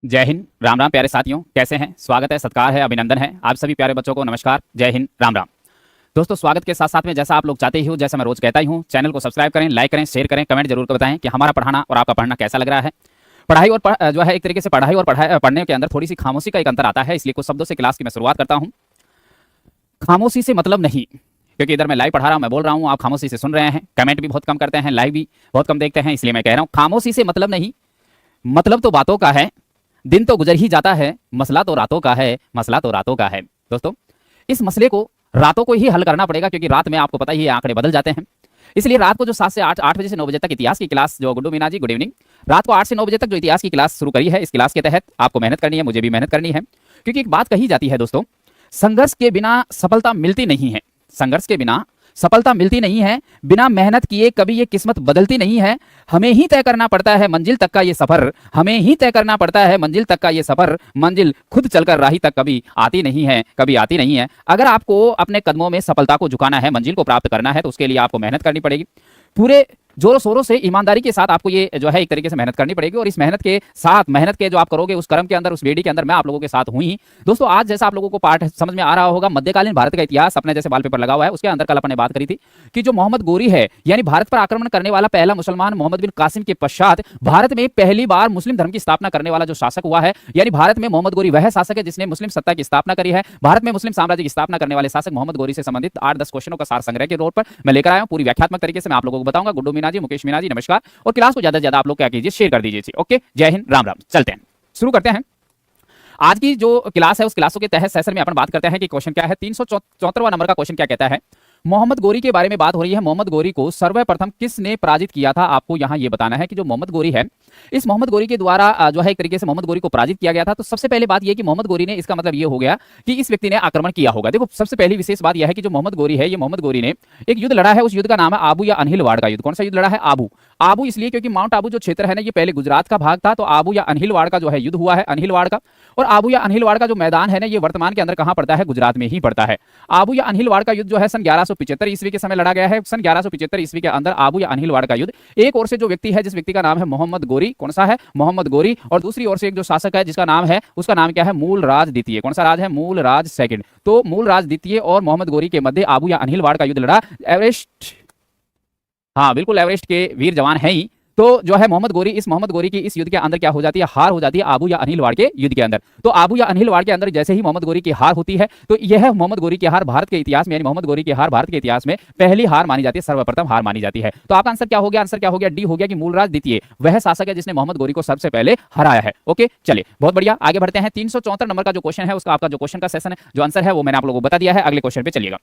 जय हिंद, राम राम प्यारे साथियों, कैसे हैं? स्वागत है, सत्कार है, अभिनंदन है। आप सभी प्यारे बच्चों को नमस्कार, जय हिंद, राम राम। दोस्तों, स्वागत के साथ साथ में जैसा आप लोग चाहते ही हो, जैसा मैं रोज कहता ही हूँ, चैनल को सब्सक्राइब करें, लाइक करें, शेयर करें, कमेंट जरूर कर बताएं कि हमारा पढ़ाना और आपका पढ़ना कैसा लग रहा है। पढ़ाई और जो है एक तरीके से पढ़ाई और पढ़ने के अंदर थोड़ी सी खामोशी का एक अंतर आता है, इसलिए कुछ शब्दों से क्लास की मैं शुरुआत करता हूँ। खामोशी से मतलब नहीं, क्योंकि इधर मैं लाइव पढ़ा रहा हूँ, मैं बोल रहा हूँ, आप खामोशी से सुन रहे हैं, कमेंट भी बहुत कम करते हैं, लाइव भी बहुत कम देखते हैं, इसलिए मैं कह रहा हूँ खामोशी से मतलब नहीं, मतलब तो बातों का है। दिन तो गुजर ही जाता है, मसला तो रातों का है, मसला तो रातों का है। दोस्तों, इस मसले को रातों को ही हल करना पड़ेगा, क्योंकि रात में आपको पता ही है आंकड़े बदल जाते हैं। इसलिए रात को जो 7 से 8 बजे से 9 बजे तक इतिहास की क्लास, जो गुड्डू मीना जी गुड इवनिंग, रात को 8 से 9 बजे तक जो इतिहास की क्लास शुरू करी है, इस क्लास के तहत आपको मेहनत करनी है, मुझे भी मेहनत करनी है। क्योंकि एक बात कही जाती है दोस्तों, संघर्ष के बिना सफलता मिलती नहीं है। संघर्ष के बिना सफलता मिलती नहीं है, बिना मेहनत किए कभी ये किस्मत बदलती नहीं है। हमें ही तय करना पड़ता है मंजिल तक का ये सफर, हमें ही तय करना पड़ता है मंजिल तक का ये सफर। मंजिल खुद चलकर राही तक कभी आती नहीं है, कभी आती नहीं है। अगर आपको अपने कदमों में सफलता को झुकाना है, मंजिल को प्राप्त करना है, तो उसके लिए आपको मेहनत करनी पड़ेगी। पूरे जोरों शोरों से, ईमानदारी के साथ आपको ये जो है एक तरीके से मेहनत करनी पड़ेगी। और इस मेहनत के साथ, मेहनत के जो आप करोगे उस कर्म के अंदर, उस बेड़ी के अंदर मैं आप लोगों के साथ हुई। दोस्तों, आज जैसा आप लोगों को पाठ समझ में आ रहा होगा, मध्यकालीन भारत का इतिहास अपने जैसे वॉलपेपर लगा हुआ है, उसके अंदर कल अपन ने बात करी थी कि जो मोहम्मद गोरी है, यानी भारत पर आक्रमण करने वाला पहला मुसलमान, मोहम्मद बिन कासिम के पश्चात भारत में पहली बार मुस्लिम धर्म की स्थापना करने वाला जो शासक हुआ है, यानी भारत में मोहम्मद गोरी वह शासक है जिसने मुस्लिम सत्ता की स्थापना करी है। भारत में मुस्लिम साम्राज्य की स्थापना करने वाले शासक मोहम्मद गोरी से संबंधित 8-10 क्वेश्चनों का सार संग्रह के तौर पर मैं लेकर आया हूं। पूरी व्याख्यात्मक तरीके से मैं आप लोगों को बताऊंगा। गुड्डू मीना जी, मुकेश मीना जी, नमस्कार। और क्लास को ज्यादा से ज्यादा आप लोग क्या कीजिए, शेयर कर दीजिए। ओके, जय हिंद, राम राम। चलते हैं, शुरू करते हैं। आज की जो क्लास है, उस क्लासों के तहत सेशन में अपन बात करते हैं कि क्वेश्चन क्या है। 374वां नंबर का क्वेश्चन क्या कहता है? मोहम्मद गोरी के बारे में बात हो रही है। मोहम्मद गोरी को सर्वप्रथम किसने पराजित किया था? आपको यहां यह बताना है कि जो मोहम्मद गोरी है, इस मोहम्मद गोरी के द्वारा जो है एक तरीके से मोहम्मद गोरी को पराजित किया गया था। तो सबसे पहले बात यह कि मोहम्मद गोरी ने, इसका मतलब यह हो गया कि इस व्यक्ति ने आक्रमण किया होगा। देखो, सबसे पहली विशेष बात यह है कि जो मोहम्मद गोरी है, ये मोहम्मद गोरी ने एक युद्ध लड़ा है। उस युद्ध का नाम है आबू या अनहिलवाड़ का युद्ध। कौन सा युद्ध लड़ा है? आबू। आबू इसलिए क्योंकि माउंट आबू जो क्षेत्र है ना, ये पहले गुजरात का भाग था। तो आबू या अनहिलवाड़ का जो है युद्ध हुआ है, अनहिलवाड़ का। और आबू या अनहिलवाड़ का जो मैदान है ना, ये वर्तमान के अंदर कहां पड़ता है? गुजरात में ही पड़ता है। आबू या अनहिलवाड़ का युद्ध जो है सन 1175 ईस्वी के समय लड़ा गया है। सन 1175 ईस्वी के अंदर आबू या अनहिलवाड़ का युद्ध, एक ओर से जो व्यक्ति है, जिस व्यक्ति का नाम है मोहम्मद गोरी, कौन सा है? मोहम्मद गोरी। और दूसरी ओर से एक जो शासक है, जिसका नाम है, उसका नाम क्या है? मूलराज द्वितीय। कौन सा राज है? मूलराज सेकंड। तो मूलराज द्वितीय और मोहम्मद गोरी के मध्य आबू या अनहिलवाड़ का युद्ध लड़ा। एवरेस्ट, हाँ बिल्कुल, एवरेस्ट के वीर जवान है ही। तो जो है मोहम्मद गोरी, इस मोहम्मद गोरी की इस युद्ध के अंदर क्या हो जाती है? हार हो जाती है आबू या अनहिलवाड़ के युद्ध के अंदर। तो आबू या अनहिलवाड़ के अंदर जैसे ही मोहम्मद गोरी की हार होती है, तो यह मोहम्मद गोरी की हार भारत के इतिहास में, यानी मोहम्मद गोरी की हार भारत के इतिहास में पहली हार मानी जाती है, सर्वप्रथम हार मानी जाती है। तो आपका आंसर क्या हो गया? आंसर क्या हो गया? डी हो गया कि मूलराज द्वितीय वह शासक है जिसने मोहम्मद गोरी को सबसे पहले हराया है। ओके, चलिए, बहुत बढ़िया, आगे बढ़ते हैं। 374 नंबर का जो क्वेश्चन है, उसका आपका जो क्वेश्चन का सेशन है, जो आंसर है, वो मैंने आप लोगों को बता दिया है। अगले क्वेश्चन पे चलिएगा।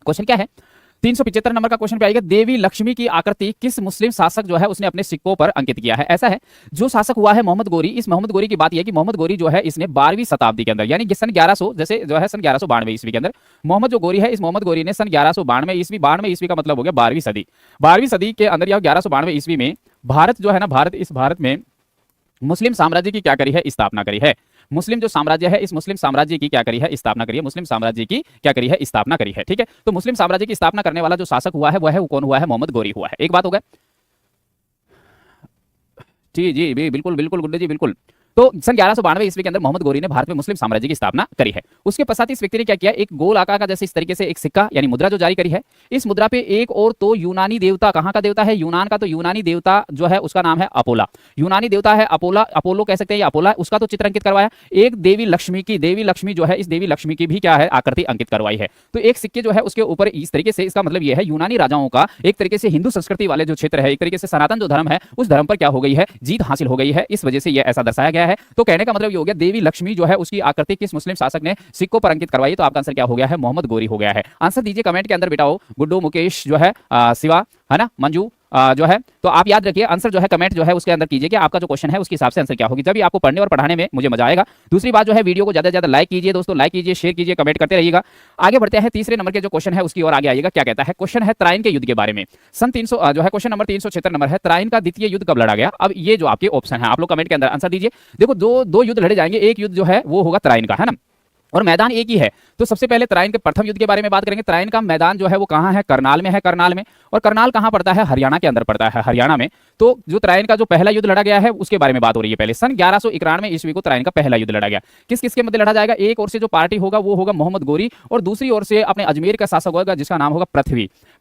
क्वेश्चन क्या है? 375 नंबर का क्वेश्चन पे आएगा, देवी लक्ष्मी की आकृति किस मुस्लिम शासक जो है उसने अपने सिक्कों पर अंकित किया है। ऐसा है, जो शासक हुआ है मोहम्मद गोरी। इस मोहम्मद गोरी की बात यह है कि मोहम्मद गोरी जो है इसने 12वीं शताब्दी के अंदर, यानी कि सन 1100, जैसे जो है सन 1192 ईस्वी के अंदर मोहम्मद जो गोरी है, इस मोहम्मद गोरी ने सन 1192 ईस्वी, 92 ईस्वी का मतलब हो गया 12वीं सदी, 12वीं सदी के अंदर या 1192 ईस्वी में भारत जो है ना, भारत में मुस्लिम साम्राज्य की क्या करी है, स्थापना करी है। मुस्लिम जो साम्राज्य है, इस मुस्लिम साम्राज्य की क्या करी है, स्थापना करी है। मुस्लिम साम्राज्य की क्या करी है, स्थापना करी है। ठीक है, तो मुस्लिम साम्राज्य की स्थापना करने वाला जो शासक हुआ है वह है, वो कौन हुआ है, मोहम्मद गोरी हुआ है। एक बात हो गया। जी जी बिल्कुल बिल्कुल गुड्डे जी बिल्कुल। तो सन 1192 ईस्वी के अंदर मोहम्मद गोरी ने भारत में मुस्लिम साम्राज्य की स्थापना करी है। उसके पश्चात इस व्यक्ति ने क्या किया, एक गोल आकार का जैसे इस तरीके से एक सिक्का यानी मुद्रा जो जारी करी है। इस मुद्रा पे एक और तो यूनानी देवता, कहां का देवता है, यूनान का, तो यूनानी देवता जो है उसका नाम है अपोला, यूनानी देवता है अपोला, अपोलो कह सकते हैं या अपोला, उसका तो चित्र अंकित करवाया। एक देवी लक्ष्मी की, देवी लक्ष्मी जो है, इस देवी लक्ष्मी की भी क्या है, आकृति अंकित करवाई है। तो एक सिक्के जो है उसके ऊपर इस तरीके से, इसका मतलब यह है यूनानी राजाओं का एक तरीके से हिंदू संस्कृति वाले जो क्षेत्र है, एक तरीके से सनातन जो धर्म है, उस धर्म पर क्या हो गई है, जीत हासिल हो गई है। इस वजह से यह ऐसा दर्शाया गया है। तो कहने का मतलब ये हो गया, देवी लक्ष्मी जो है उसकी आकृति किस मुस्लिम शासक ने सिक्कों पर अंकित करवाई। तो आपका आंसर क्या हो गया है, मोहम्मद गोरी हो गया है। आंसर दीजिए कमेंट के अंदर बेटाओ, गुड्डू, मुकेश जो है, शिवा है ना, मंजू जो है। तो आप याद रखिए, आंसर जो है कमेंट जो है उसके अंदर कीजिए कि आपका जो क्वेश्चन है उसके हिसाब से आंसर क्या होगी, जब भी आपको पढ़ने और पढ़ाने में मुझे मजा आएगा। दूसरी बात जो है, वीडियो को ज्यादा से ज्यादा लाइक कीजिए दोस्तों, लाइक कीजिए, शेयर कीजिए, कमेंट करते रहिएगा। आगे बढ़ते हैं, तीसरे नंबर के जो क्वेश्चन है उसकी ओर आगे आइएगा। क्या कहता है, क्वेश्चन है त्राइन के युद्ध के बारे में। सन 300 जो है, क्वेश्चन नंबर 376 नंबर है, त्राइन का द्वितीय युद्ध कब लड़ा गया। अब ये जो आपके ऑप्शन है, आप लोग कमेंट के अंदर आंसर दीजिए। देखो, दो युद्ध लड़े जाएंगे, एक युद्ध जो है वो होगा त्राइन का, है ना, और मैदान एक ही है। तो सबसे पहले त्राइन के प्रथम युद्ध के बारे में बात करेंगे। त्राइन का मैदान जो है वो कहां है, करनाल में है, करनाल में। और करनाल कहां पड़ता है, हरियाणा के अंदर पड़ता है, हरियाणा में। तो जो त्राइन का जो पहला युद्ध लड़ा गया है उसके बारे में बात हो रही है। पहले सन 1191 ईस्वी को त्राइन का पहला युद्ध लड़ा गया। किस किस के मध्य लड़ा जाएगा, एक ओर से जो पार्टी होगा वो होगा मोहम्मद गोरी, और दूसरी ओर से अपने अजमेर का शासक होगा जिसका नाम होगा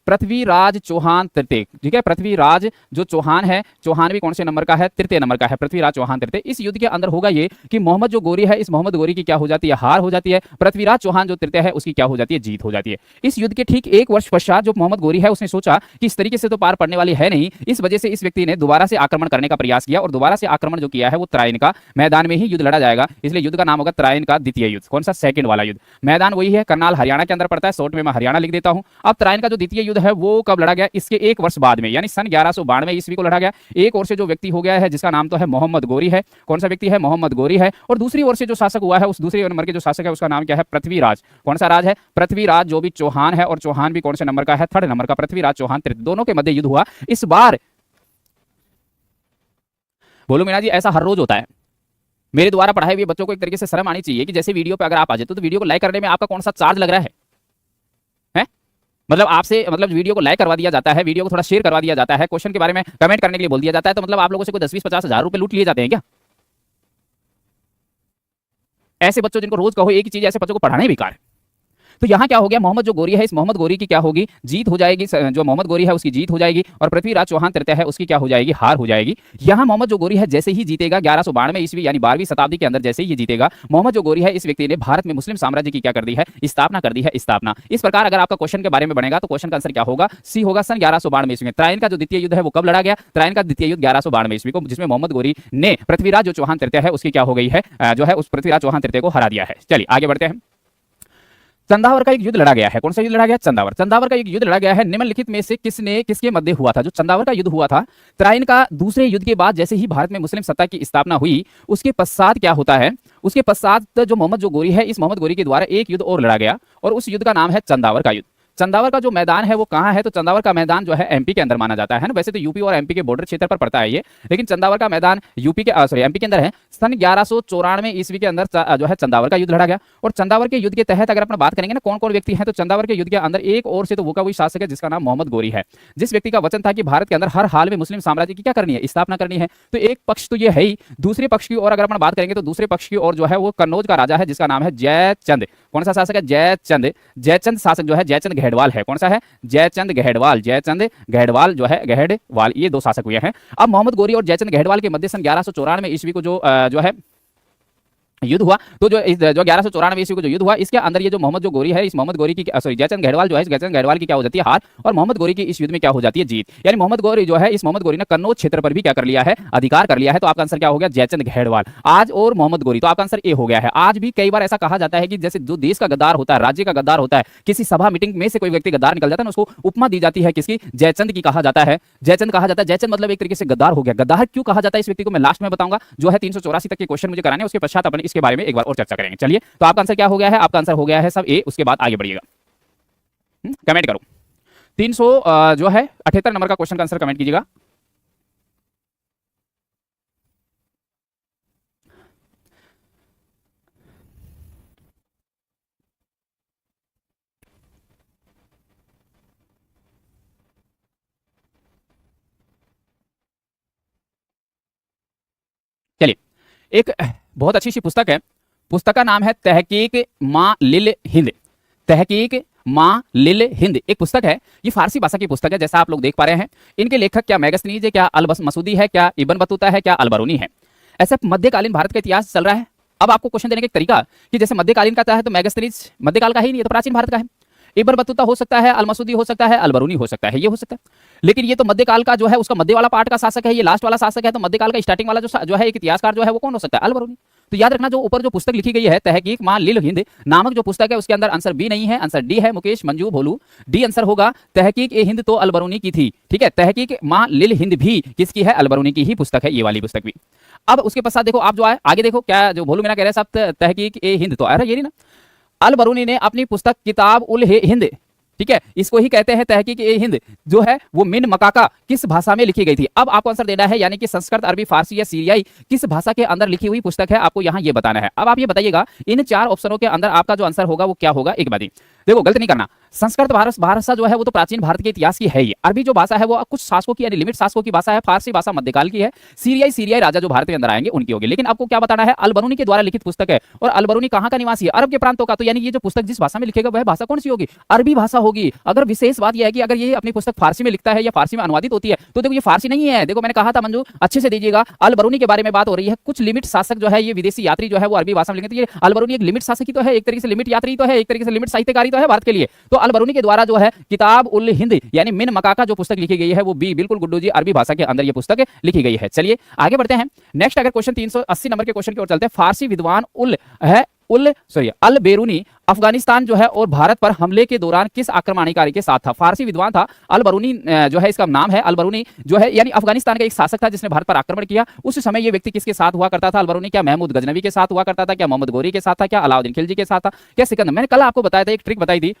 पृथ्वीराज चौहान तृतीय। ठीक है, पृथ्वीराज जो चौहान है, चौहान भी कौन से नंबर का है, तृतीय नंबर का है, पृथ्वीराज चौहान तृतीय। इस युद्ध के अंदर होगा ये कि मोहम्मद जो गोरी है, इस मोहम्मद गोरी की क्या हो जाती है, हार हो जाती है। पृथ्वीराज चौहान जो तृतीय है उसकी क्या हो जाती है, जीत हो जाती है। इस युद्ध के ठीक एक वर्ष पश्चात जो मोहम्मद गोरी है उसने सोचा कि इस तरीके से तो पार पड़ने वाली है नहीं, इस वजह से इस व्यक्ति ने दोबारा से आक्रमण करने का प्रयास किया, और दोबारा से आक्रमण जो किया है वो त्राइन का मैदान में ही युद्ध लड़ा जाएगा। इसलिए युद्ध का नाम होगा त्राइन का द्वितीय युद्ध। कौन सा, सेकंड वाला युद्ध। मैदान वही है, करनाल हरियाणा के अंदर पड़ता है, शॉर्ट में मैं हरियाणा लिख देता हूं। अब त्राइन का जो द्वितीय युद्ध है वो कब लड़ा गया, इसके एक वर्ष बाद में, यानी सन 1192 ईस्वी को लड़ा गया। एक ओर से जो व्यक्ति हो गया है जिसका नाम तो है मोहम्मद गोरी है, कौन सा व्यक्ति है, मोहम्मद गोरी है, और दूसरी ओर से जो शासक हुआ है, उस दूसरे नंबर के जो शासक है उसका नाम क्या है, पृथ्वीराज। कौन सा राज है, पृथ्वीराज, जो भी चौहान है, और चौहान भी कौन से नंबर का है, थर्ड नंबर का, पृथ्वीराज चौहान तृतीय। दोनों के मध्य युद्ध हुआ। इस बार बोलो मीना जी, ऐसा हर रोज होता है। मेरे द्वारा पढ़ाए हुए बच्चों को एक तरीके से शर्म आनी चाहिए कि जैसे वीडियो पे अगर आप आ जाते तो वीडियो को लाइक करने में आपका कौन सा चार्ज लग रहा है, मतलब आपसे, मतलब वीडियो को लाइक करवा दिया जाता है, वीडियो को थोड़ा शेयर करवा दिया जाता है, क्वेश्चन के बारे में कमेंट करने के लिए बोल दिया जाता है, तो मतलब आप लोगों से कोई 10-20-50 हजार रुपए लूट लिए जाते हैं क्या। ऐसे बच्चों जिनको रोज कहो एक ही चीज, ऐसे बच्चों को पढ़ाना ही बेकार है। तो यहाँ क्या हो गया, मोहम्मद जो गोरी है, इस मोहम्मद गोरी की क्या होगी, जीत हो जाएगी। जो मोहम्मद गोरी है उसकी जीत हो जाएगी, और पृथ्वीराज चौहान तृतीय है उसकी क्या हो जाएगी, हार हो जाएगी। यहाँ मोहम्मद जो गोरी है जैसे ही जीतेगा 1192 ईस्वी यानी 12वीं शताब्दी के अंदर जैसे ही जीतेगा, मोहम्मद जो गोरी है इस व्यक्ति ने भारत में मुस्लिम साम्राज्य की क्या कर दी है, स्थापना कर दी है, स्थापना। इस प्रकार अगर आपका क्वेश्चन के बारे में बनेगा तो क्वेश्चन का आंसर क्या होगा, सी होगा, सन 1192 ईस्वी में। त्राइन का जो द्वितीय युद्ध है वो कब लड़ा गया, त्राइन का द्वितीय युद्ध 1192 ईस्वी को, जिसमें मोहम्मद गोरी ने पृथ्वीराज जो चौहान तृतीय है उसकी क्या हो गई है, जो है उस पृथ्वीराज चौहान तृतीय को हरा दिया है। चलिए आगे बढ़ते हैं। चंदावर का एक युद्ध लड़ा गया है। कौन सा युद्ध लड़ा गया, चंदावर। चंदावर का एक युद्ध लड़ा गया है। निम्नलिखित में से किसने किसके मध्य हुआ था। जो चंदावर का युद्ध हुआ था, त्राइन का दूसरे युद्ध के बाद जैसे ही भारत में मुस्लिम सत्ता की स्थापना हुई, उसके पश्चात क्या होता है, उसके पश्चात जो मोहम्मद जो गोरी है, इस मोहम्मद गोरी के द्वारा एक युद्ध और लड़ा गया, और उस युद्ध का नाम है चंदावर का युद्ध। चंदावर का जो मैदान है वो कहाँ है, तो चंदावर का मैदान जो है एमपी के अंदर माना जाता है ना। वैसे तो यूपी और एमपी के बॉर्डर क्षेत्र पर पड़ता है ये, लेकिन चंदावर का मैदान यूपी के सॉरी एमपी के अंदर है। सन 1194 ईस्वी के अंदर जो है चंदावर का युद्ध लड़ा गया। और चंदावर के युद्ध के तहत अगर अपना बात करेंगे ना कौन कौन व्यक्ति हैं, तो चंदावर के युद्ध के अंदर एक और से तो वो का वही शासक है जिसका नाम मोहम्मद गोरी है, जिस व्यक्ति का वचन था कि भारत के अंदर हर हाल में मुस्लिम साम्राज्य की क्या करनी है, स्थापना करनी है। तो एक पक्ष तो ये है ही, दूसरे पक्ष की ओर अगर अपना बात करेंगे तो दूसरे पक्ष की ओर जो है वो कन्नौज का राजा है जिसका नाम है जयचंद। कौन सा शासक है, जयचंद। जयचंद शासक जो है जयचंद गहडवाल है। कौन सा है, जयचंद गहडवाल। जयचंद गहडवाल जो है, गहडवाल, ये दो शासक हुए हैं। अब मोहम्मद गोरी और जयचंद गहडवाल के मध्य सन 1194 ईस्वी को जो है युद्ध हुआ, तो जो 1194 ईस्वी को जो युद्ध हुआ, इसके अंदर ये जो मोहम्मद जो गोरी है, इस मोहम्मद गोरी की सॉरी जयचंद गढ़वाल जो है, इस जयचंद गढ़वाल की क्या हो जाती है हार, और मोहम्मद गोरी की इस युद्ध में क्या हो जाती है जीत। यानी मोहम्मद गोरी जो है, इस मोहम्मद गोरी ने कन्नौज क्षेत्र पर भी क्या कर लिया है, अधिकार कर लिया है। तो आपका आंसर क्या हो गया, जयचंद गढ़वाल आज और मोहम्मद गोरी। तो आपका आंसर ए हो गया है। आज भी कई बार ऐसा कहा जाता है कि जैसे जो देश का गद्दार होता है, राज्य का गद्दार होता है, किसी सभा मीटिंग में से कोई व्यक्ति गद्दार निकल जाता है ना, उसको उपमा दी जाती है किसकी, जयचंद की कहा जाता है, जयचंद कहा जाता है। जयचंद मतलब एक तरीके से गद्दार हो गया। गद्दार क्यों कहा जाता है इस व्यक्ति को मैं लास्ट में बताऊंगा, जो है 384 तक के क्वेश्चन मुझे कराने, उसके पश्चात अपन इसके बारे में एक बार और चर्चा करेंगे। चलिए, तो आपका आंसर क्या हो गया है, आपका आंसर हो गया है सब ए। उसके बाद आगे बढ़िएगा, कमेंट करो। 300 जो है 78 नंबर का क्वेश्चन का आंसर कमेंट कीजिएगा। चलिए, एक बहुत अच्छी सी पुस्तक है, पुस्तक का नाम है तहकीक माँ लिल हिंद। तहकीक माँ लिल हिंद एक पुस्तक है, ये फारसी भाषा की पुस्तक है जैसा आप लोग देख पा रहे हैं। इनके लेखक क्या मैगस्तनीज है, क्या अल मसूदी है, क्या इब्न बतूता है, क्या अलबरूनी है। ऐसे मध्यकालीन भारत का इतिहास चल रहा है। अब आपको क्वेश्चन देने का एक तरीका कि जैसे मध्यकालीन का है तो मैगस्तनीज मध्यकाल का ही नहीं है, तो प्राचीन भारत का है। इब्न बतूता हो सकता है, अल मसूदी हो सकता है, अलबरूनी हो सकता है, ये हो सकता है। लेकिन ये तो मध्यकाल का जो है उसका मध्य वाला पार्ट का शासक है, ये लास्ट वाला शासक है। तो मध्यकाल का स्टार्टिंग वाला जो है एक इतिहासकार जो है वो कौन हो सकता है, अलबरूनी। तो याद रखना, जो ऊपर जो पुस्तक लिखी गई है तहकीक माँ लिल हिंद नामक जो पुस्तक है, उसके अंदर आंसर बी नहीं है, आंसर डी है। मुकेश मंजू भोलू, डी आंसर होगा। तहकीक ए हिंद तो अलबरूनी की थी, ठीक है। तहकीक माँ लिल हिंद भी किसकी है, अलबरूनी की ही पुस्तक है, ये वाली पुस्तक भी। अब उसके पश्चात देखो, आप जो है आगे देखो, क्या जो भोलू मीना कह रहे हैं सब तहकीक ए हिंद, तो अरे ये नहीं ना, अलबरूनी ने अपनी पुस्तक किताब उल हिंद, ठीक है, इसको ही कहते हैं तहकीक ए हिंद, जो है वो मिन मकाका किस भाषा में लिखी गई थी। अब आपको आंसर देना है, यानी कि संस्कृत, अरबी, फारसी या सीरियाई किस भाषा के अंदर लिखी हुई पुस्तक है, आपको यहां ये बताना है। अब आप ये बताइएगा, इन 4 ऑप्शनों के अंदर आपका जो आंसर होगा वो क्या होगा, एक बात देखो, गलत नहीं करना। संस्कृत भाषा जो है वो तो प्राचीन भारत के इतिहास की है ही। अरबी जो भाषा है वो कुछ शासकों की यानी लिमिट शासकों की भाषा है। फारसी भाषा मध्यकाल की है। सीरियाई राजा जो भारत के अंदर आएंगे उनकी होगी। लेकिन आपको क्या बताना है, अलबरूनी के द्वारा लिखित पुस्तक है, और अलबरूनी कहां का निवासी है, अरब के प्रांतों का। तो यानी ये जो पुस्तक जिस भाषा में लिखेगा वह भाषा कौन सी होगी, अरबी भाषा होगी। अगर विशेष बात यह है कि अगर ये अपनी पुस्तक फारसी में लिखता है या फारसी में अनुवादित होती है, तो देखो ये फारसी नहीं है। देखो मैंने कहा था मंजू, अच्छे से दीजिएगा, अलबरूनी के बारे में बात हो रही है। कुछ लिमिट शासक जो है, ये विदेशी यात्री जो है वो अरबी भाषा में लिखते हैं। अलबरूनी एक लिमिट शासक ही तो है, एक तरीके से लिमिट यात्री तो है, एक तरीके से लिमिट साहित्यकारी तो है भारत के लिए। तो अलबरूनी के द्वारा जो है किताब उल हिंद यानी मिन मकाका जो पुस्तक लिखी गई है वो बी, बिल्कुल गुड्डू जी, अरबी भाषा के अंदर ये पुस्तक लिखी गई है। चलिए आगे बढ़ते हैं। नेक्स्ट अगर क्वेश्चन 380 नंबर के क्वेश्चन की ओर चलते हैं। फारसी विद्वान अल बेरूनी अफगानिस्तान जो है और भारत पर हमले के दौरान किस आक्रमणकारी के साथ था। फारसी विद्वान था अल बरूनी, जो है इसका नाम है। अल बरूनी जो है यानी अफगानिस्तान का एक शासक था जिसने भारत पर आक्रमण किया। उस समय ये व्यक्ति किसके साथ हुआ करता था, अल बरूनी? क्या महमूद गजनवी के साथ हुआ करता था, क्या मोहम्मद गोरी के साथ था, क्या अलाउद्दीन खिलजी के साथ था, क्या सिकंदर? मैंने कल आपको बताया था, एक ट्रिक बताई थी,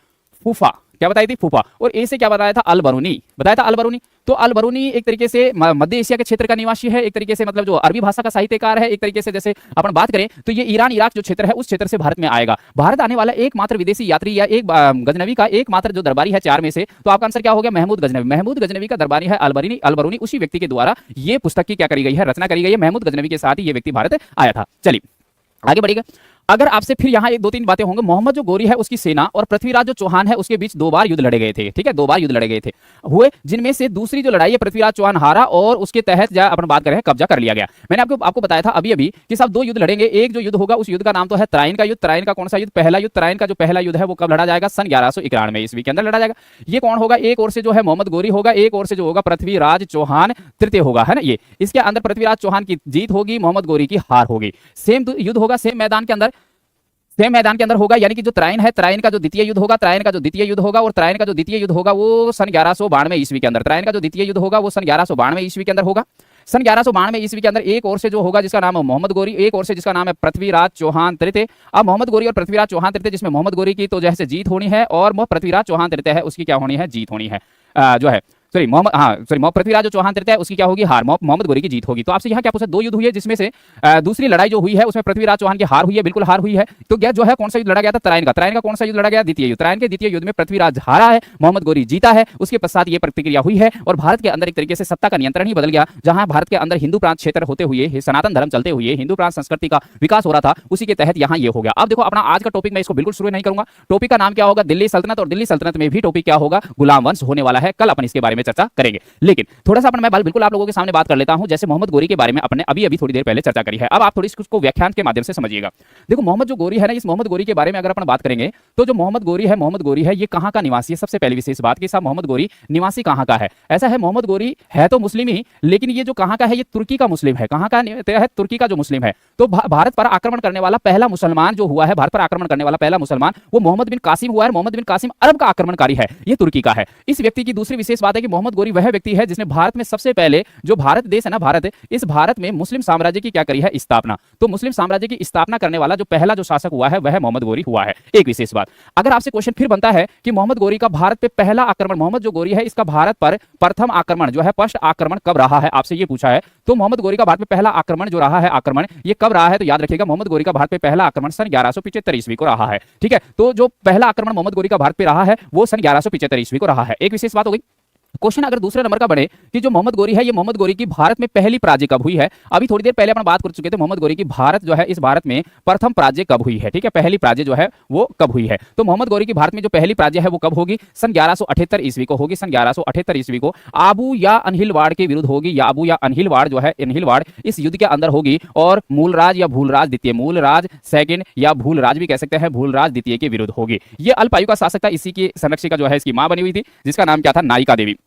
फूफा। क्या बताई थी? फूफा। और ए से क्या बताया था? अल बरूनी बताया था, अल बरूनी। तो अल बरूनी एक तरीके से मध्य एशिया के क्षेत्र का निवासी है, एक तरीके से मतलब जो अरबी भाषा का साहित्यकार है। एक तरीके से जैसे अपन बात करें तो ये ईरान इराक जो क्षेत्र है उस क्षेत्र से भारत में आएगा। भारत आने वाला एकमात्र विदेशी यात्री या एक गजनवी का एकमात्र जो दरबारी है चार में से, तो आपका आंसर क्या हो गया? महमूद गजनवी। महमूद गजनवी का दरबारी है अल बरूनी। उसी व्यक्ति के द्वारा ये पुस्तक की क्या करी गई है? रचना करी गई है। महमूद गजनवी के साथ ही ये व्यक्ति भारत आया था। चलिए आगे बढ़ेगा। अगर आपसे फिर यहाँ एक दो तीन बातें होंगे। मोहम्मद जो गोरी है उसकी सेना और पृथ्वीराज जो चौहान है उसके बीच 2 बार युद्ध लड़े गए थे। ठीक है, 2 बार युद्ध लड़े गए थे हुए, जिनमें से दूसरी जो लड़ाई है पृथ्वीराज चौहान हारा और उसके तहत अपन बात करें कब्जा कर लिया गया। मैंने आपको बताया था अभी अभी कि सब 2 युद्ध लड़ेंगे। एक जो युद्ध होगा उस युद्ध का नाम तो है तराइन का युद्ध। तराइन का कौन सा युद्ध? पहला युद्ध। तराइन का जो पहला युद्ध है वो कब लड़ा जाएगा? सन 1191 ईस्वी के अंदर लड़ा जाएगा। ये कौन होगा? एक ओर से जो है मोहम्मद गोरी होगा, एक ओर से जो होगा पृथ्वीराज चौहान तृतीय होगा, है ना। ये इसके अंदर पृथ्वीराज चौहान की जीत होगी, मोहम्मद गोरी की हार होगी। सेम युद्ध होगा, सेम मैदान के अंदर होगा। यानी कि जो तराइन है, तराइन का जो द्वितीय युद्ध होगा, तराइन का जो द्वितीय युद्ध होगा और तराइन का जो द्वितीय युद्ध होगा वो सन 1192 ईस्वी के अंदर। तराइन का जो द्वितीय युद्ध होगा वो सन 1192 ईस्वी के अंदर होगा। सन 1192 ईस्वी के अंदर एक ओर से जो होगा जिसका नाम है मोहम्मद गोरी, एक ओर से जिसका नाम है पृथ्वीराज चौहान तृतीय। अब मोहम्मद गोरी और पृथ्वीराज चौहान तृतीय, जिसमें मोहम्मद गोरी की तो जैसे जीत होनी है और पृथ्वीराज चौहान तृतीय है उसकी क्या होनी है? जीत होनी है। जो है पृथ्वीराज जो चौहान तृतीय है उसकी क्या होगी? हार। मोहम्मद गोरी की जीत होगी। तो आपसे यहाँ क्या पूछा? 2 युद्ध हुए हैं जिसमें से दूसरी लड़ाई जो हुई है उसमें पृथ्वीराज चौहान की हार हुई है, बिल्कुल हार हुई है। तो क्या जो है कौन सा युद्ध लड़ा गया था? तराइन का। तराइन का कौन सा युद्ध लड़ा गया? द्वितीय युद्ध। तराइन के द्वितीय युद्ध में पृथ्वीराज हारा है, मोहम्मद गोरी जीता है। उसके पश्चात ये प्रतिक्रिया हुई है और भारत के अंदर एक तरीके से सत्ता का नियंत्रण ही बदल गया। जहां भारत के अंदर हिंदू प्रांत क्षेत्र होते हुए, सनातन धर्म चलते हुए हिंदू प्रांत संस्कृति का विकास हो रहा था, उसी के तहत यहाँ ये हो गया। अब देखो अपना आज का टॉपिक मैं इसको बिल्कुल शुरू नहीं करूंगा। टॉपिक का नाम क्या होगा? दिल्ली सल्तनत। और दिल्ली सल्तनत में भी टॉपिक क्या होगा? गुलाम वंश होने वाला है। कल अपन इसके बारे में में चर्चा करेंगे। लेकिन थोड़ा सा अपन मैं बिल्कुल आप लोगों के सामने बात कर लेता हूं। जैसे मोहम्मद गोरी के बारे में अपने अभी थोड़ी देर पहले चर्चा करी है, अब आप थोड़ी इसको व्याख्यान के माध्यम से समझिएगा। देखो मोहम्मद जो गोरी है ना, इस मोहम्मद गोरी के बारे में अगर अपन बात करेंगे तो जो मोहम्मद गोरी है ये कहां का निवासी है। सबसे पहली विशेष बात कि साहब मोहम्मद गोरी निवासी कहां का है। ऐसा है मोहम्मद गोरी है तो मुस्लिम ही, लेकिन ये जो कहां का है ये तुर्की का मुस्लिम है। कहां का है? तुर्की का जो मुस्लिम है। तो भारत पर आक्रमण करने वाला पहला मुसलमान जो हुआ है, भारत पर आक्रमण करने वाला पहला मुसलमान वो मोहम्मद बिन कासिम हुआ है। मोहम्मद बिन कासिम अरब का आक्रमणकारी है, ये तुर्की का है। इस व्यक्ति की दूसरी विशेष बात है कि मोहम्मद गोरी वह व्यक्ति है जिसने भारत में सबसे पहले, जो भारत देश है ना भारत, इस भारत में मुस्लिम साम्राज्य की क्या करी है, स्थापना। तो मुस्लिम साम्राज्य की स्थापना करने वाला जो पहला जो शासक हुआ है वह मोहम्मद गोरी हुआ है। एक विशेष बात, अगर आपसे क्वेश्चन फिर बनता है कि मोहम्मद गोरी का भारत पे पहला आक्रमण, मोहम्मद जो गोरी है इसका भारत पर प्रथम आक्रमण जो है, फर्स्ट आक्रमण कब रहा है, आपसे ये पूछा है। तो मोहम्मद गोरी का भारत पे पहला आक्रमण जो रहा है, आक्रमण ये कब रहा है, तो याद रखिएगा मोहम्मद गोरी का भारत पे पहला आक्रमण सन 1175 ईस्वी को रहा है। ठीक है, तो जो पहला आक्रमण मोहम्मद गोरी का भारत पे रहा है वो सन 1175 ईस्वी को रहा है। एक विशेष बात हो गई। क्वेश्चन अगर दूसरे नंबर का बने कि जो मोहम्मद गोरी है, ये मोहम्मद गोरी की भारत में पहली पराजय कब हुई है। अभी थोड़ी देर पहले अपन बात कर चुके थे मोहम्मद गोरी की भारत जो है, इस भारत में प्रथम पराजय कब हुई है। ठीक है, पहली पराजय जो है वो कब हुई है। तो मोहम्मद गोरी की भारत में जो पहली पराजय है वो कब होगी, सन 1178 ईस्वी को होगी। सन 1178 ईस्वी को आबू या अनहिलवाड़ के विरुद्ध होगी, या आबू या अनहिलवाड़ जो है, अनहिलवाड़ इस युद्ध के अंदर होगी। और मूलराज या भूलराज द्वितीय, मूलराज सेकंड या भूलराज भी कह सकते हैं, भूलराज द्वितीय के विरुद्ध होगी। ये अल्पायु का शासक था, इसी की संरक्षिका जो है इसकी मां बनी हुई थी, जिसका नाम क्या था, नायिका देवी।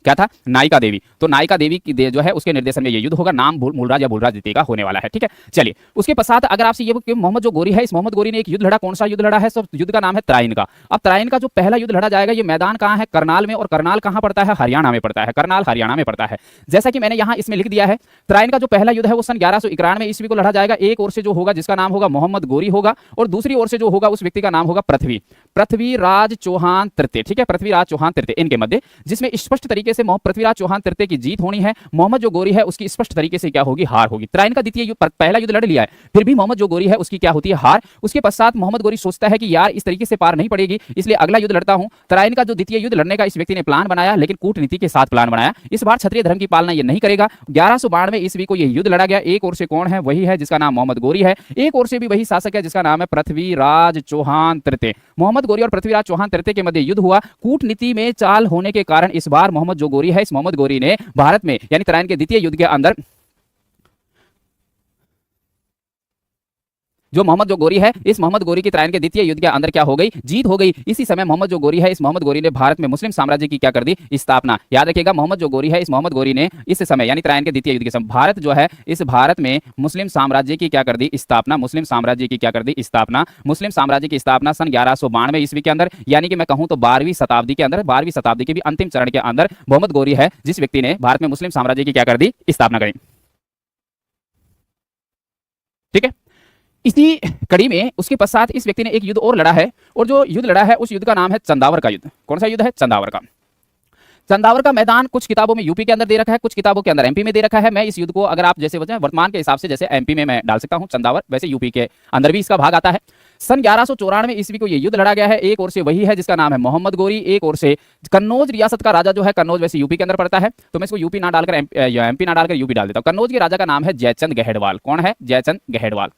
क्या था, नायिका देवी। तो नायिका देवी की जो है उसके निर्देशन में ये युद्ध होगा। नाम मूलराज या भूलराज द्वितीय का होने वाला है। ठीक है, चलिए उसके पश्चात अगर आपसे ये कि मोहम्मद जो गोरी है, इस मोहम्मद गोरी ने एक युद्ध लड़ा। कौन सा युद्ध लड़ा है, सब युद्ध का नाम है त्राइन का। अब त्राइन का जो पहला युद्ध लड़ा जाएगा, ये मैदान कहां है, करनाल में। और करनाल कहां पड़ता है, हरियाणा में पड़ता है। करनाल हरियाणा में पड़ता है। जैसा कि मैंने यहां इसमें लिख दिया है, त्राइन का जो पहला युद्ध है वो सन 1191 ईस्वी को लड़ा जाएगा। एक ओर से जो होगा जिसका नाम होगा मोहम्मद गोरी होगा, और दूसरी ओर से जो होगा उस व्यक्ति का नाम होगा पृथ्वीराज चौहान तृतीय। ठीक है, पृथ्वीराज चौहान तृतीय, इनके मध्य, जिसमें स्पष्ट तरीके से पृथ्वीराज चौहान तृतीय की जीत होनी है। मोहम्मद जो गोरी है उसकी स्पष्ट तरीके से क्या होगी, हार होगी। त्राइन का द्वितीय युद्ध, पहला युद्ध लड़ लिया है, फिर भी मोहम्मद जो गोरी है उसकी क्या होती है, हार। उसके पश्चात मोहम्मद गोरी सोचता है कि यार इस तरीके से पार नहीं पड़ेगी, इसलिए अगला युद्ध लड़ता हूं। त्राइन का जो द्वितीय युद्ध लड़ने का इस व्यक्ति ने प्लान बनाया, लेकिन कूटनीति के साथ प्लान बनाया। इस बार क्षत्रिय धर्म की पालना ये नहीं करेगा। 1192 ईस्वी को यह युद्ध लड़ा गया। एक ओर से कौन है, वही है जिसका नाम मोहम्मद गोरी है। एक ओर से भी वही शासक है जिसका नाम है पृथ्वीराज चौहान तृतीय। मोहम्मद गोरी और पृथ्वीराज चौहान तृतीय के मध्य युद्ध हुआ। कूटनीति में चाल होने के कारण इस बार मोहम्मद जो गोरी है, इस मोहम्मद गोरी ने भारत में यानी त्राइन के द्वितीय युद्ध के अंदर जो मोहम्मद जो गोरी है, इस मोहम्मद गोरी की त्राइन के द्वितीय युद्ध के अंदर क्या हो गई, जीत हो गई। इसी समय मोहम्मद जो गोरी है, इस मोहम्मद गोरी ने भारत में मुस्लिम साम्राज्य की क्या कर दी, स्थापना। याद रखिएगा मोहम्मद जो गोरी है, इस मोहम्मद गोरी ने इस समय यानी त्राइन के द्वितीय युद्ध के समय भारत जो है, इस भारत में मुस्लिम साम्राज्य की क्या कर दी, स्थापना। मुस्लिम साम्राज्य की क्या कर दी, स्थापना। मुस्लिम साम्राज्य की स्थापना सन 1192 ईस्वी के अंदर, यानी कि मैं कहूं तो 12वीं शताब्दी के अंदर, 12वीं शताब्दी के भी अंतिम चरण के अंदर मोहम्मद गोरी है जिस व्यक्ति ने भारत में मुस्लिम साम्राज्य की क्या कर दी, स्थापना करी। ठीक है, इसी कड़ी में उसके पश्चात इस व्यक्ति ने एक युद्ध और लड़ा है, और जो युद्ध लड़ा है उस युद्ध का नाम है चंदावर का युद्ध। कौन सा युद्ध है, चंदावर का। चंदावर का मैदान कुछ किताबों में यूपी के अंदर दे रखा है, कुछ किताबों के अंदर एमपी में दे रखा है। मैं इस युद्ध को अगर आप जैसे वर्तमान के हिसाब से जैसे एमपी में मैं डाल सकता हूं चंदावर, वैसे यूपी के अंदर भी इसका भाग आता है। सन 1194 ईस्वी को यह युद्ध लड़ा गया है। एक ओर से वही है जिसका नाम है मोहम्मद गोरी, एक ओर से कन्नौज रियासत का राजा जो है, कन्नौज वैसे यूपी के अंदर पड़ता है, तो मैं इसको यूपी ना डालकर एमपी ना डालकर यूपी डाल देता हूं। कन्नौज के राजा का नाम है जयचंद गहड़वाल। कौन है, जयचंद गहड़वाल।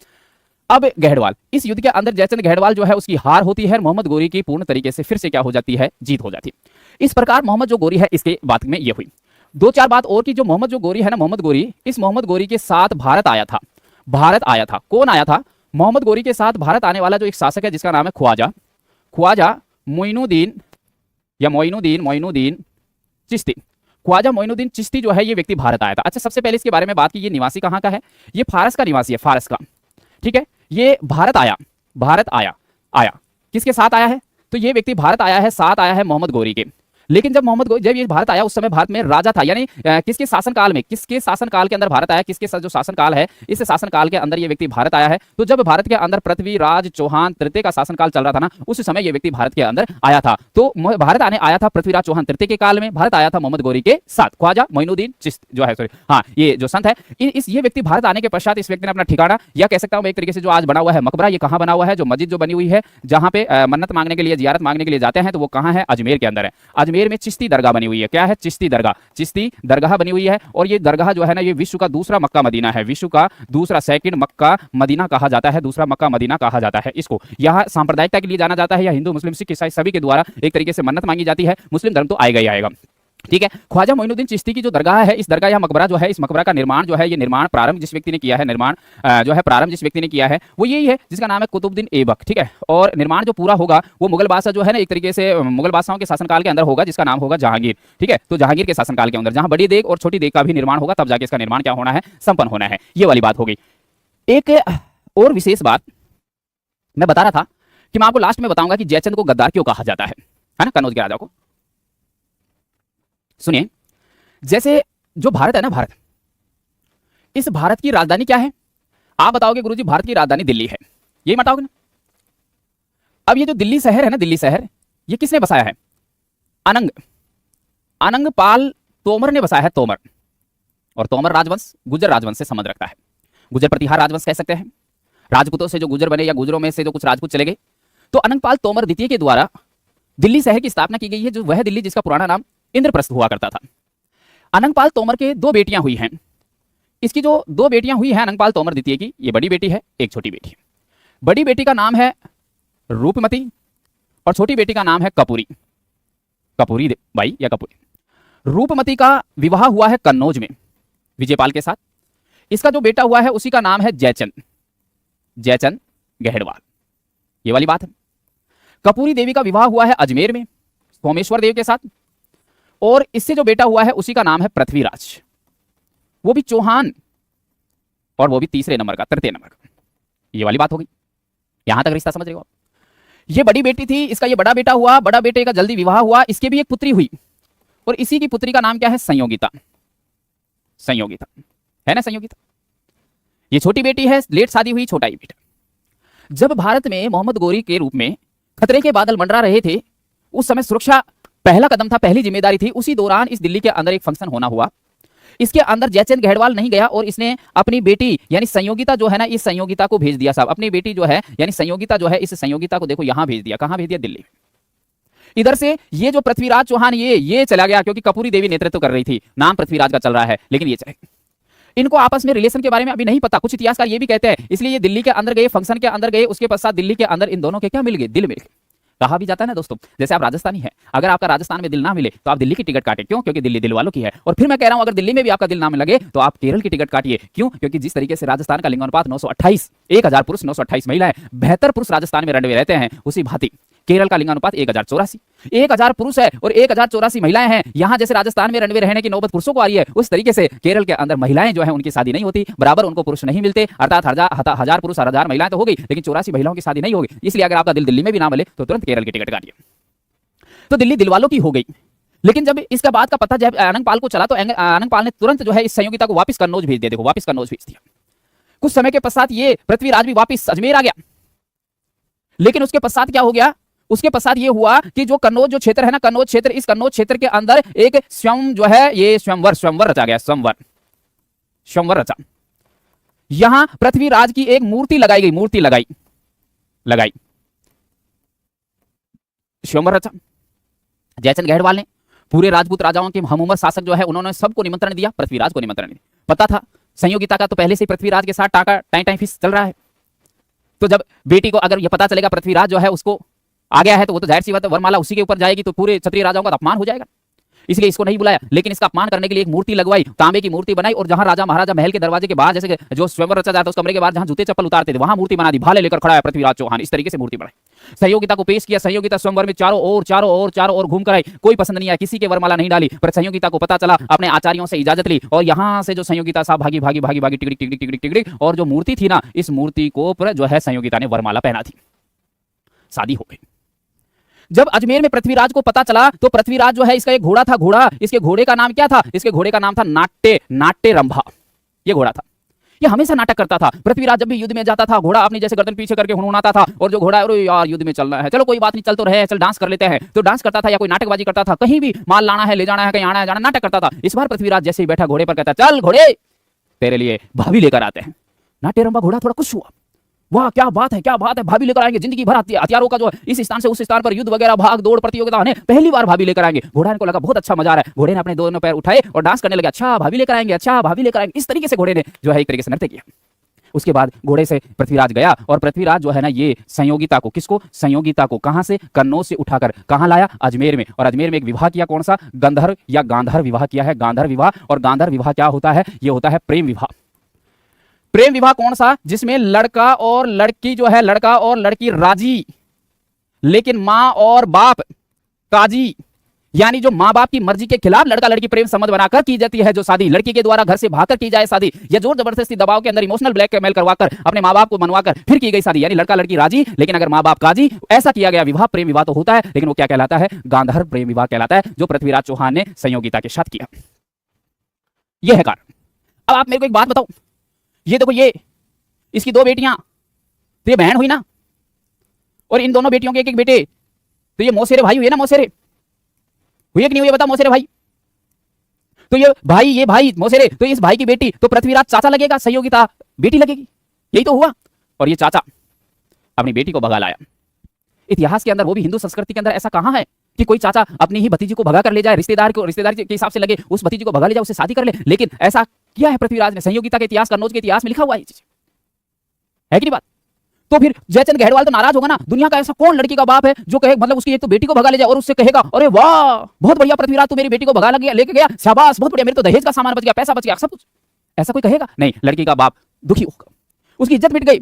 अब गहड़वाल, इस युद्ध के अंदर जयचंद गहड़वाल जो है उसकी हार होती है, मोहम्मद गोरी की पूर्ण तरीके से फिर से क्या हो जाती है, जीत हो जाती है। इस प्रकार मोहम्मद जो गोरी है इसके बात में ये हुई। दो चार बात और की, जो मोहम्मद जो गोरी है ना, मोहम्मद गोरी, इस मोहम्मद गोरी के साथ भारत आया था। भारत आया था, कौन आया था, मोहम्मद गोरी के साथ भारत आने वाला जो एक शासक है जिसका नाम है ख्वाजा मोइनुद्दीन या मोइनुद्दीन चिश्ती। ख्वाजा मोइनुद्दीन चिश्ती जो है ये व्यक्ति भारत आया था। अच्छा, सबसे पहले इसके बारे में बात की, ये निवासी कहां का है, ये फारस का निवासी है, फारस का। ठीक है, ये भारत आया किसके साथ आया है, तो ये व्यक्ति भारत आया है, साथ आया है मोहम्मद गोरी के। लेकिन जब मोहम्मद गोरी जब ये भारत आया उस समय भारत में राजा था, यानी किसके शासनकाल में, किसके शासनकाल के अंदर भारत आया, किसके जो शासनकाल है इस शासनकाल के अंदर ये व्यक्ति भारत आया है। तो जब भारत के अंदर पृथ्वीराज चौहान तृतीय का शासनकाल चल रहा था ना, उस समय ये व्यक्ति भारत के अंदर आया था। तो भारत आने आया था पृथ्वीराज चौहान तृतीय के काल में, भारत आया था मोहम्मद गोरी के साथ। ख्वाजा मोइनुद्दीन चिश्ती जो है, सॉरी हाँ, ये जो संत है, ये व्यक्ति भारत आने के पश्चात इस व्यक्ति ने अपना ठिकाना, या कह सकता हूं एक तरीके से जो आज बना हुआ है मकबरा, ये कहां बना हुआ है, जो मस्जिद जो बनी हुई है जहां पे मन्नत मांगने के लिए, जियारत मांगने के लिए जाते हैं, तो वो कहां है, अजमेर के अंदर है। अजमेर में चिश्ती दरगाह बनी हुई है। क्या है, चिश्ती दरगाह बनी हुई है। और ये दरगाह जो है ना, ये विश्व का दूसरा मक्का मदीना है, विश्व का दूसरा सेकंड मक्का मदीना कहा जाता है, दूसरा मक्का मदीना कहा जाता है इसको। यहाँ सांप्रदायिकता के लिए जाना जाता है, या हिंदू मुस्लिम सिख ईसाई सभी के द्वारा एक तरीके से मन्नत मांगी जाती है। मुस्लिम धर्म तो आएगा ही आएगा। ठीक है। ख्वाजा मोइनुद्दीन चिश्ती की जो दरगाह है, इस दरगाह या मकबरा जो है, इस मकबरा का निर्माण जो है, ये निर्माण प्रारंभ जिस व्यक्ति ने किया है, निर्माण जो है प्रारंभ जिस व्यक्ति ने किया है वो यही है जिसका नाम है कुतुबुद्दीन ऐबक। ठीक है। और निर्माण जो पूरा होगा वो मुगल बादशाह जो है ना, एक तरीके से मुगल बादशाहों के शासनकाल के अंदर होगा, जिसका नाम होगा जहांगीर। ठीक है। तो जहांगीर के शासनकाल के अंदर जहां बड़ी देग और छोटी देग का भी निर्माण होगा, तब जाके इसका निर्माण क्या होना है, संपन्न होना है। ये वाली बात हो गई। एक और विशेष बात मैं बता रहा था कि मैं आपको लास्ट में बताऊंगा कि जयचंद को गद्दार क्यों कहा जाता है ना, कन्नौज के राजा को। सुनिए, जैसे जो भारत है ना, भारत, इस भारत की राजधानी क्या है? आप बताओगे गुरुजी भारत की राजधानी दिल्ली है, यही बताओगे ना। अब ये जो दिल्ली शहर है ना, दिल्ली शहर, ये किसने बसाया है? अनंग अनंग पाल तोमर ने बसाया है, तोमर। और तोमर राजवंश गुर्जर राजवंश से संबंध रखता है। गुर्जर प्रतिहार राजवंश कह सकते हैं। राजपूतों से जो गुर्जर बने या गुर्जरों में से जो कुछ राजपूत चले गए, तो अनंगपाल तोमर द्वितीय के द्वारा दिल्ली शहर की स्थापना की गई है, जो वह दिल्ली जिसका पुराना नाम इंद्रप्रस्थ हुआ करता था। अनंगपाल तोमर के दो बेटियां हुई हैं। इसकी जो दो बेटियां हुई हैं अनंगपाल तोमर द्वितीय की, ये बड़ी बेटी है, एक छोटी बेटी है। बड़ी बेटी का नाम है रूपमती और छोटी बेटी का नाम है कपूरी, कपूरी बाई या कपूरी। रूपमती का विवाह हुआ है कन्नौज में विजयपाल के साथ। इसका जो बेटा हुआ है उसी का नाम है जयचंद, जयचंद गहड़वाल। ये वाली बात है। कपूरी देवी का विवाह हुआ है अजमेर में सोमेश्वर देव के साथ, और इससे जो बेटा हुआ है उसी का नाम है पृथ्वीराज, वो भी चौहान, और वो भी तीसरे नंबर का, तृतीय नंबर का। ये वाली बात हो गई। यहां तक रिश्ता समझ रहे हो आप? ये बड़ी बेटी थी, इसका ये बड़ा बेटा हुआ, बड़ा बेटे का जल्दी विवाह हुआ, इसके भी एक पुत्री हुई, और इसी की पुत्री का नाम क्या है? संयोगिता। संयोगिता है ना, संयोगिता। ये छोटी बेटी है, लेट शादी हुई, छोटा ही बेटा। जब भारत में मोहम्मद गोरी के रूप में खतरे के बादल मंडरा रहे थे, उस समय सुरक्षा पहला कदम था, पहली जिम्मेदारी थी। उसी दौरान इस दिल्ली के अंदर एक फंक्शन होना हुआ। इसके अंदर जयचंद गहड़वाल नहीं गया, और इसने अपनी बेटी यानी संयोगिता जो है ना, इस संयोगिता को भेज दिया साहब। अपनी बेटी जो है यानी संयोगिता जो है, इस संयोगिता को देखो यहां भेज दिया। कहां भेज दिया? दिल्ली। इधर से ये जो पृथ्वीराज चौहान ये चला गया, क्योंकि कपूरी देवी नेतृत्व कर रही थी, नाम पृथ्वीराज का चल रहा है, लेकिन ये चले। इनको आपस में रिलेशन के बारे में अभी नहीं पता, कुछ इतिहासकार ये भी कहते हैं, इसलिए ये दिल्ली के अंदर गए, फंक्शन के अंदर गए, उसके पश्चात दिल्ली के अंदर इन दोनों के क्या मिल गए? दिल मिल गए। कहा भी जाता है ना दोस्तों, जैसे आप राजस्थानी है, अगर आपका राजस्थान में दिल ना मिले तो आप दिल्ली की टिकट काटे। क्यों? क्योंकि दिल्ली दिल वालों की है। और फिर मैं कह रहा हूं, अगर दिल्ली में भी आपका दिल ना लगे तो आप केरल की टिकट काटिए। क्यों? क्योंकि जिस तरीके से राजस्थान का लिंगानुपात 928, 1000 पुरुष 928 महिलाएं, 72 पुरुष राजस्थान में रंडवे रहते हैं, उसी भांति केरल का लिंगानुपात 1084, 1000 पुरुष है और 1084 महिलाएं हैं। यहां जैसे राजस्थान में रंडवे रहने की नौबत पुरुषों को आ रही है, उस तरीके से केरल के अंदर महिलाएं जो है उनकी शादी नहीं होती, बराबर उनको पुरुष नहीं मिलते। अर्थात 1000 पुरुष और 1000 महिलाएं तो हो गई, लेकिन 84 महिलाओं की शादी नहीं होगी। इसलिए अगर आपका दिल दिल्ली में भी ना मिले तो तुरंत केरल की टिकट काटिए। तो दिल्ली दिलवालों की हो गई। लेकिन जब इसका बात का पता जब अनंगपाल को चला, तो अनंगपाल ने तुरंत जो है इस संयोगिता को वापस कन्नौज भेज दिया। देखो, वापस कन्नौज भेज दिया। कुछ समय के पश्चात ये पृथ्वीराज भी वापस अजमेर आ गया। लेकिन उसके पश्चात क्या हो गया? उसके पश्चात ये हुआ कि जो कन्नौज जो क्षेत्र है ना, कन्नौज क्षेत्र, इस कन्नौज क्षेत्र के अंदर एक स्वयं जो है ये स्वयंवर रचा गया। स्वयंवर रचा। यहां पृथ्वीराज की एक मूर्ति लगाई गई, मूर्ति लगाई स्वयंवर रचा। जयचंद गहड़वाल ने पूरे राजपूत राजाओं के हमउमर शासक जो है उन्होंने सबको निमंत्रण दिया, पृथ्वीराज को निमंत्रण दिया। पता था संयोगिता का तो पहले से पृथ्वीराज के साथ टाका टाई फिश चल रहा है। तो जब बेटी को अगर ये पता चलेगा पृथ्वीराज जो है उसको आ गया है, तो वो तो जाहिर सी बात है वरमाला उसी के ऊपर जाएगी, तो पूरे क्षत्रिय राजाओं का अपमान हो जाएगा। इसलिए इसको नहीं बुलाया, लेकिन इसका अपमान करने के लिए एक मूर्ति लगवाई, तांबे की मूर्ति बनाई, और जहां राजा महाराजा महल के दरवाजे के बाहर, जैसे जो स्वयंवर रचा जाता है उस कमरे के बाहर जहां जूते चप्पल उतारते थे, वहां मूर्ति बना दी। भाले लेकर खड़ा है पृथ्वीराज चौहान, इस तरीके से मूर्ति बनाई। संयोगिता को पेश किया। संयोगिता स्वयंवर में चारों ओर घूम कर आई। कोई पसंद नहीं आया, किसी के वरमाला नहीं डाली। पर संयोगिता को पता चला, अपने आचार्यों से इजाजत ली, और यहां से जो संयोगिता साहब भागी टिकड़ी, और जो मूर्ति थी ना, इस मूर्ति को जो है संयोगिता ने वरमाला पहना थी। शादी हो गई। जब अजमेर में पृथ्वीराज को पता चला, तो पृथ्वीराज जो है इसका एक घोड़ा था, घोड़ा, इसके घोड़े का नाम क्या था? इसके घोड़े का नाम था नाट्य रंभा। ये घोड़ा था, ये हमेशा नाटक करता था। पृथ्वीराज जब भी युद्ध में जाता था, घोड़ा अपनी जैसे गर्दन पीछे करके हुनहुनाता था, और जो घोड़ा, अरे यार युद्ध में चलना है, चलो कोई बात नहीं, चल तो रहे, चल डांस कर लेते हैं, तो डांस करता था या कोई नाटकबाजी करता था। कहीं भी माल लाना है, ले जाना है, कहीं आना है जाना, नाटक करता था। इस बार पृथ्वीराज जैसे ही बैठा घोड़े पर, कहता चल घोड़े, तेरे लिए भाभी लेकर आते हैं। नाट्यरंभा घोड़ा थोड़ा खुश हुआ, वाह क्या बात है, क्या बात है, भाभी लेकर आएंगे। जिंदगी भर हथियारों का जो इस स्थान से उस स्थान पर युद्ध वगैरह, भाग दौड़ प्रतियोगिता है, पहली बार भाभी लेकर आएंगे। घोड़ा को लगा बहुत अच्छा मजा आ रहा है। घोड़े ने अपने दोनों पैर उठाए और डांस करने लगे। अच्छा भाभी लेकर आएंगे, अच्छा भाभी लेकर आएंगे। इस तरीके से घोड़े ने जो है एक तरीके से नृत्य किया। उसके बाद घोड़े से पृथ्वीराज गया और पृथ्वीराज जो है ना ये संयोगिता को, किसको, संयोगिता को कहां से, कन्नौज से उठाकर कहां लाया, अजमेर में। और अजमेर में एक विवाह किया, कौन सा, गंधर्व या गांधर्व विवाह किया है, गांधर्व विवाह। और गांधर्व विवाह क्या होता है, ये होता है प्रेम विवाह। प्रेम विवाह कौन सा, जिसमें लड़का और लड़की जो है, लड़का और लड़की राजी, लेकिन मां और बाप काजी, यानी जो माँ बाप की मर्जी के खिलाफ लड़का लड़की प्रेम संबंध बनाकर की जाती है जो शादी, लड़की के द्वारा घर से भागकर की जाए शादी, या जोर जबरदस्ती दबाव के अंदर इमोशनल ब्लैकमेल करवाकर अपने माँ बाप को मनवाकर फिर की गई शादी, यानी लड़का लड़की राजी लेकिन अगर माँ बाप काजी, ऐसा किया गया विवाह प्रेम विवाह तो होता है, लेकिन वो क्या कहलाता है, गांधर्व प्रेम विवाह कहलाता है, जो पृथ्वीराज चौहान ने संयोगिता के साथ किया। यह है कारण। अब आप मेरे को एक बात बताओ, ये देखो, ये इसकी दो बेटियां, तो ये बहन हुई ना, और इन दोनों बेटियों के एक एक बेटे, तो ये मौसेरे भाई हुए ना, मौसेरे हुए कि नहीं हुए, बता, मौसेरे भाई। तो ये भाई मौसेरे, तो इस भाई की बेटी तो पृथ्वीराज चाचा लगेगा, संयोगिता बेटी लगेगी, यही तो हुआ। और ये चाचा अपनी बेटी को भगा लाया। इतिहास के अंदर, वो भी हिंदू संस्कृति के अंदर, ऐसा कहां है कि कोई चाचा अपनी ही भतीजी को भगा कर ले जाए, रिश्तेदार के हिसाब से लगे, उस भतीजी को भगा ले जाए, उससे शादी कर ले, लेकिन ऐसा किया है पृथ्वीराज ने। संयोगिता के इतिहास, कन्नौज के इतिहास में लिखा हुआ है कि नहीं बात। तो फिर जयचंद गढ़वाल तो नाराज होगा ना, दुनिया का ऐसा कौन लड़की का बाप है जो कहे, मतलब उसकी एक तो बेटी को भगा ले जाए और उससे कहेगा अरे वाह बहुत बढ़िया पृथ्वीराज, तू मेरी बेटी को भगा लेके गया, शाबाश, बहुत बढ़िया, मेरे तो दहेज का सामान बच गया, पैसा बच गया, सब कुछ। ऐसा कोई कहेगा नहीं, लड़की का बाप दुखी होगा, उसकी इज्जत मिट गई,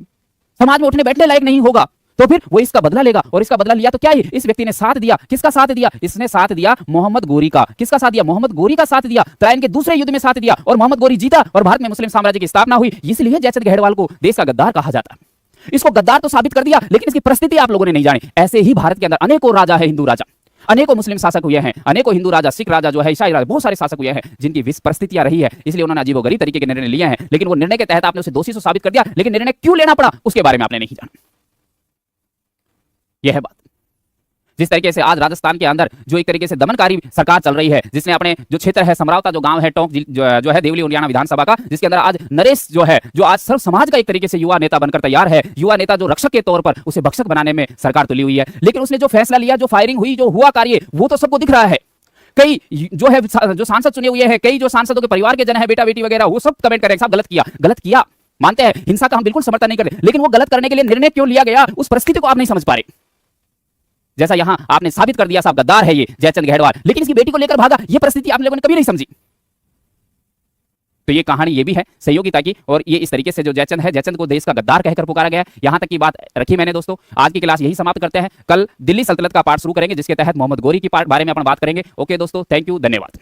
समाज में उठने बैठने लायक नहीं होगा, तो फिर वो इसका बदला लेगा। और इसका बदला लिया तो क्या ही, इस व्यक्ति ने साथ दिया, किसका साथ दिया, इसने साथ दिया मोहम्मद गोरी का। किसका साथ दिया, मोहम्मद गोरी का साथ दिया, त्रायन के दूसरे युद्ध में साथ दिया, और मोहम्मद गोरी जीता और भारत में मुस्लिम साम्राज्य की स्थापना हुई। इसलिए जयचंद गढ़वाल को देश का गद्दार कहा जाता है। इसको गद्दार तो साबित कर दिया, लेकिन इसकी परिस्थिति आप लोगों ने नहीं जानी। ऐसे ही भारत के अंदर अनेकों राजा है, हिंदू राजा, अनेकों मुस्लिम शासक हुए हैं, अनेकों हिंदू राजा, सिख राजा जो है, ईसाई राजा, बहुत सारे शासक हुए हैं जिनकी विष परिस्थितियां रही है, इसलिए उन्होंने अजीबोगरीब तरीके के निर्णय लिए हैं, लेकिन वो निर्णय के तहत आपने उसे दोषी साबित कर दिया, लेकिन निर्णय क्यों लेना पड़ा उसके बारे में आपने नहीं जाना। यह है बात। जिस तरीके से आज राजस्थान के अंदर जो एक तरीके से दमनकारी सरकार चल रही है, जिसने अपने जो क्षेत्र है, समरावता जो गांव है, टोंक जो है देवली हरियाणा विधानसभा का, जिसके अंदर आज नरेश जो है, जो आज सर्व समाज का एक तरीके से युवा नेता बनकर तैयार है, युवा नेता जो रक्षक के तौर पर, उसे भक्षक बनाने में सरकार तुली हुई है। लेकिन उसने जो फैसला लिया, जो फायरिंग हुई, जो हुआ कार्य, वो तो सबको दिख रहा है। कई जो है जो सांसद चुने हुए हैं, कई जो सांसदों के परिवार के जन है, बेटा बेटी वगैरह, वो सब कमेंट करें साहब गलत किया, मानते हैं, हिंसा का हम बिल्कुल समर्थन नहीं करते, लेकिन वो गलत करने के लिए निर्णय क्यों लिया गया, उस परिस्थिति को आप नहीं समझ पा रहे। जैसा यहां आपने साबित कर दिया साहब गद्दार है ये जयचंद गढ़वाल, लेकिन इसकी बेटी को लेकर भागा, ये परिस्थिति आप लोगों ने कभी नहीं समझी। तो ये कहानी ये भी है संयोगिता की, और ये इस तरीके से जो जयचंद है, जयचंद को देश का गद्दार कहकर पुकारा गया। यहां तक की बात रखी मैंने दोस्तों। आज की क्लास यही समाप्त करते हैं, कल दिल्ली सल्तनत का पार्ट शुरू करेंगे, जिसके तहत मोहम्मद गोरी की बारे में अपन बात करेंगे। ओके दोस्तों, थैंक यू, धन्यवाद।